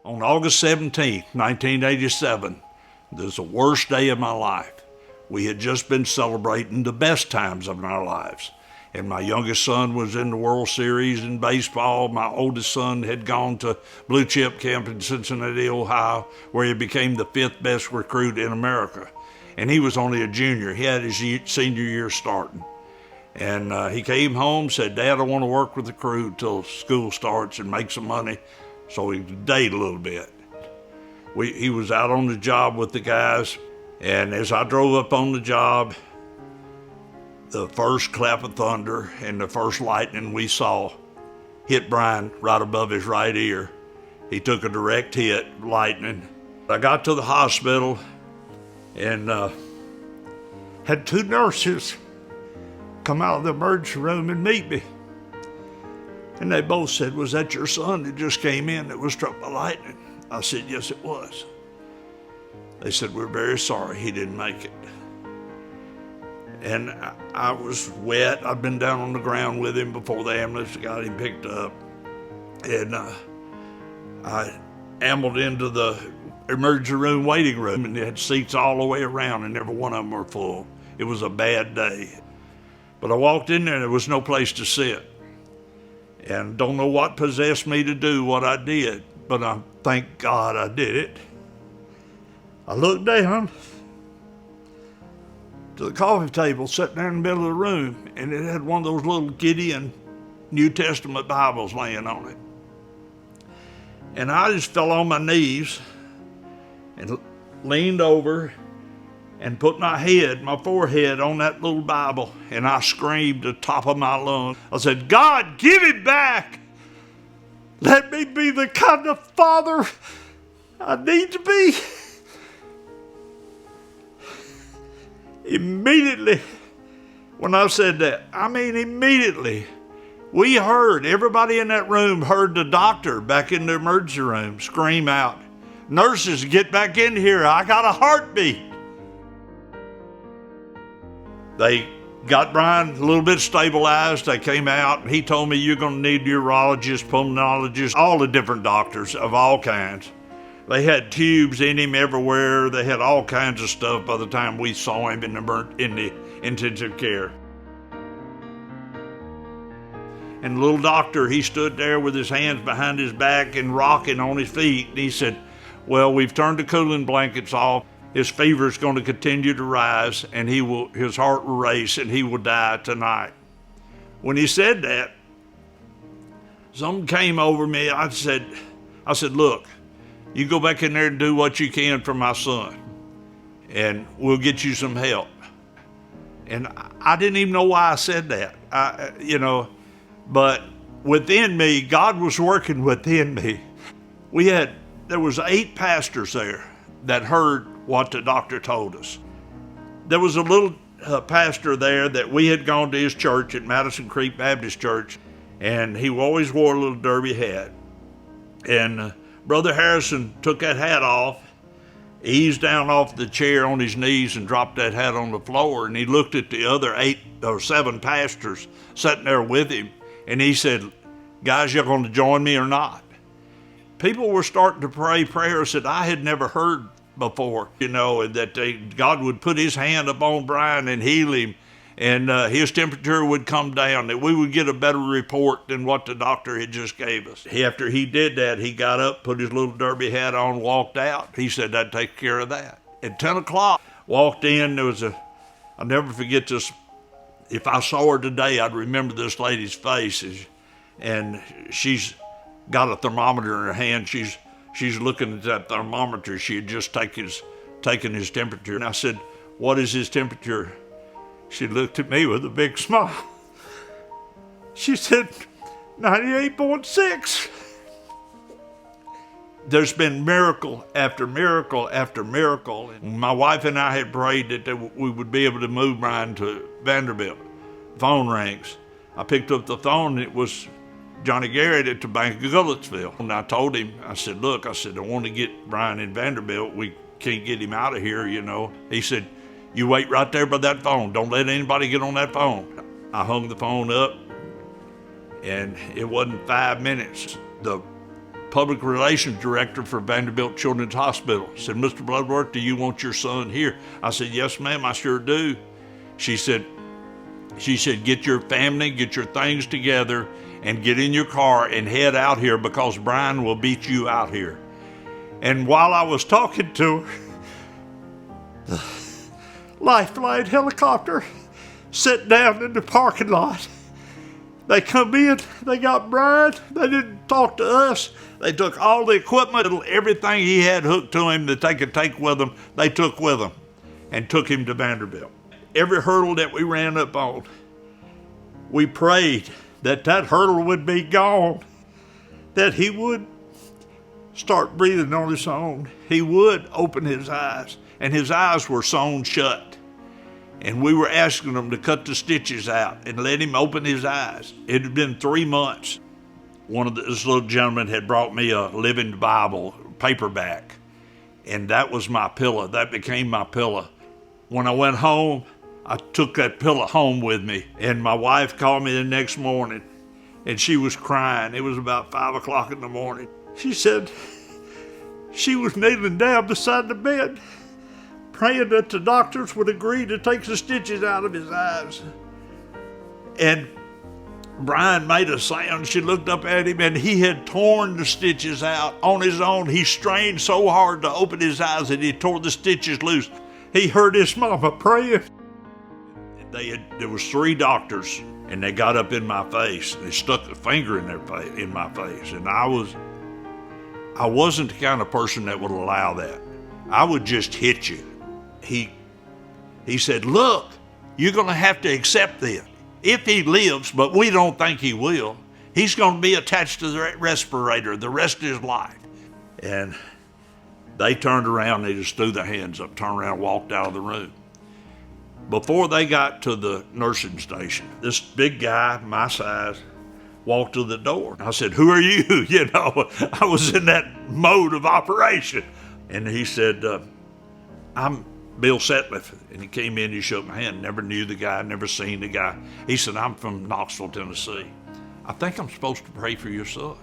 On August 17th, 1987, this was the worst day of my life. We had just been celebrating the best times of our lives. And my youngest son was in the World Series in baseball. My oldest son had gone to Blue Chip Camp in Cincinnati, Ohio, where he became the 5th best recruit in America. And he was only a junior. He had his senior year starting. And he came home, said, "Dad, I want to work with the crew till school starts and make some money." So he dated a little bit. He was out on the job with the guys. And as I drove up on the job, the first clap of thunder and the first lightning we saw hit Brian right above his right ear. He took a direct hit, lightning. I got to the hospital and had 2 nurses come out of the emergency room and meet me. And they both said, "Was that your son that just came in that was struck by lightning?" I said, "Yes, it was." They said, "We're very sorry he didn't make it." And I was wet. I'd been down on the ground with him before the ambulance got him picked up. And I ambled into the emergency room waiting room, and they had seats all the way around, and every one of them were full. It was a bad day. But I walked in there, and there was no place to sit. And don't know what possessed me to do what I did, but I thank God I did it. I looked down to the coffee table sitting there in the middle of the room, and it had one of those little Gideon New Testament Bibles laying on it. And I just fell on my knees and leaned over and put my forehead on that little Bible, and I screamed at the top of my lungs. I said, "God, give it back. Let me be the kind of father I need to be." Immediately, when I said that, immediately, everybody in that room heard the doctor back in the emergency room scream out, "Nurses, get back in here. I got a heartbeat." They got Brian a little bit stabilized. They came out, and he told me, "You're going to need urologists, pulmonologists, all the different doctors of all kinds." They had tubes in him everywhere. They had all kinds of stuff by the time we saw him in the intensive care. And the little doctor, he stood there with his hands behind his back and rocking on his feet. And he said, "Well, we've turned the cooling blankets off. His fever is going to continue to rise, and his heart will race, and he will die tonight." When he said that, something came over me. I said, "Look, you go back in there and do what you can for my son, and we'll get you some help." And I didn't even know why I said that, but within me, God was working within me. There was 8 pastors there that heard what the doctor told us. There was a little pastor there that we had gone to his church at Madison Creek Baptist Church, and he always wore a little derby hat. And Brother Harrison took that hat off, eased down off the chair on his knees and dropped that hat on the floor, and he looked at the other 8 or 7 pastors sitting there with him, and he said, "Guys, you're going to join me or not?" People were starting to pray prayers that I had never heard before, and that God would put his hand upon Brian and heal him, and his temperature would come down, that we would get a better report than what the doctor had just gave us. After he did that, he got up, put his little derby hat on, walked out. He said, "That'd take care of that." At 10 o'clock, walked in, I'll never forget this. If I saw her today, I'd remember this lady's face, and she's got a thermometer in her hand. She's looking at that thermometer. She had just taken his temperature. And I said, "What is his temperature?" She looked at me with a big smile. She said, 98.6. There's been miracle after miracle after miracle. And my wife and I had prayed that we would be able to move Brian to Vanderbilt. Phone rings. I picked up the phone, and it was Johnny Garrett at the Bank of Goodlettsville. And I told him, I said, "Look, I want to get Brian in Vanderbilt. We can't get him out of here, He said, "You wait right there by that phone. Don't let anybody get on that phone." I hung the phone up, and it wasn't 5 minutes. The public relations director for Vanderbilt Children's Hospital. Said, Mr. Bloodworth, do you want your son here? I said, yes, ma'am, I sure do. She said, get your family, get your things together, and get in your car and head out here because Brian will beat you out here. And while I was talking to her, the Lifeline helicopter sit down in the parking lot. They come in, they got Brian, they didn't talk to us. They took all the equipment, everything he had hooked to him that they could take with them, they took with them and took him to Vanderbilt. Every hurdle that we ran up on, we prayed that hurdle would be gone, that he would start breathing on his own. He would open his eyes, and his eyes were sewn shut. And we were asking them to cut the stitches out and let him open his eyes. It had been 3 months. This little gentleman had brought me a Living Bible paperback, and that was my pillow. That became my pillow. When I went home, I took that pillow home with me, and my wife called me the next morning, and she was crying. It was about 5 o'clock in the morning. She said she was kneeling down beside the bed, praying that the doctors would agree to take the stitches out of his eyes. And Brian made a sound. She looked up at him, and he had torn the stitches out on his own. He strained so hard to open his eyes that he tore the stitches loose. He heard his mama praying. There was 3 doctors, and they got up in my face. They stuck a finger in my face, and I wasn't the kind of person that would allow that. I would just hit you. He said, look, you're going to have to accept this. If he lives, but we don't think he will, he's going to be attached to the respirator the rest of his life. And they turned around, they just threw their hands up, turned around, walked out of the room. Before they got to the nursing station, this big guy, my size, walked to the door. I said, who are you? You know, I was in that mode of operation. And he said, I'm Bill Setliff. And he came in, he shook my hand, never knew the guy, never seen the guy. He said, I'm from Knoxville, Tennessee. I think I'm supposed to pray for your son.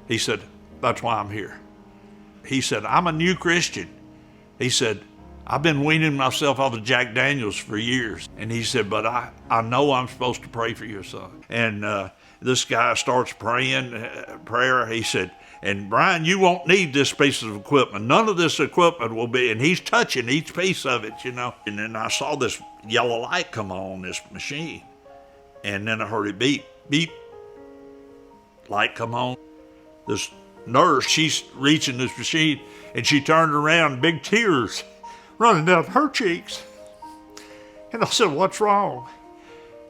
He said, that's why I'm here. He said, I'm a new Christian. He said, I've been weaning myself off of Jack Daniels for years. And he said, but I know I'm supposed to pray for your son. And this guy starts praying, prayer. He said, and Brian, you won't need this piece of equipment. None of this equipment will be, and he's touching each piece of it, you know. And then I saw this yellow light come on this machine. And then I heard it beep, beep, light come on. This nurse, she's reaching this machine, and she turned around, big tears running down her cheeks. And I said, what's wrong?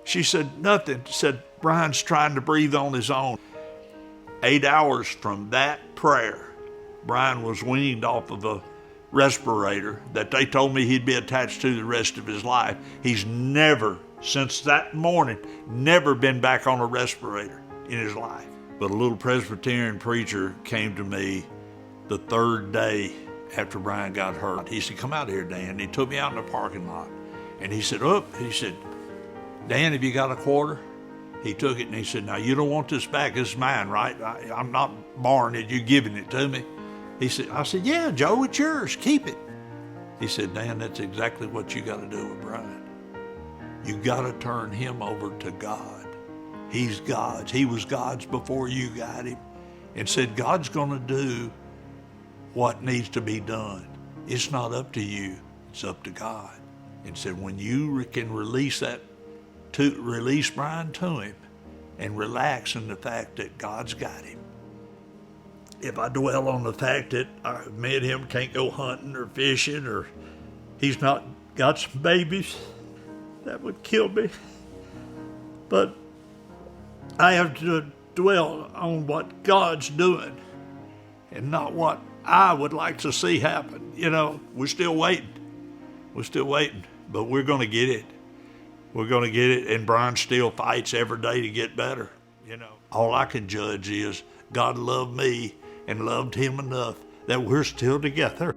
She said, nothing. She said, Brian's trying to breathe on his own. 8 hours from that prayer, Brian was weaned off of a respirator that they told me he'd be attached to the rest of his life. He's never, since that morning, never been back on a respirator in his life. But a little Presbyterian preacher came to me the 3rd day after Brian got hurt. He said, come out here, Dan. He took me out in the parking lot. And he said, Dan, have you got a quarter? He took it and he said, now you don't want this back. This is mine, right? I'm not borrowing it. You're giving it to me. I said, yeah, Joe, it's yours. Keep it. He said, Dan, that's exactly what you got to do with Brian. You got to turn him over to God. He's God's. He was God's before you got him. And said, God's going to do what needs to be done. It's not up to you. It's up to God. And said, when you can release Brian to him and relax in the fact that God's got him. If I dwell on the fact that me and him can't go hunting or fishing, or he's not got some babies, that would kill me. But I have to dwell on what God's doing and not what I would like to see happen. You know, we're still waiting. But we're going to get it. We're going to get it, and Brian still fights every day to get better. You know, all I can judge is God loved me and loved him enough that we're still together.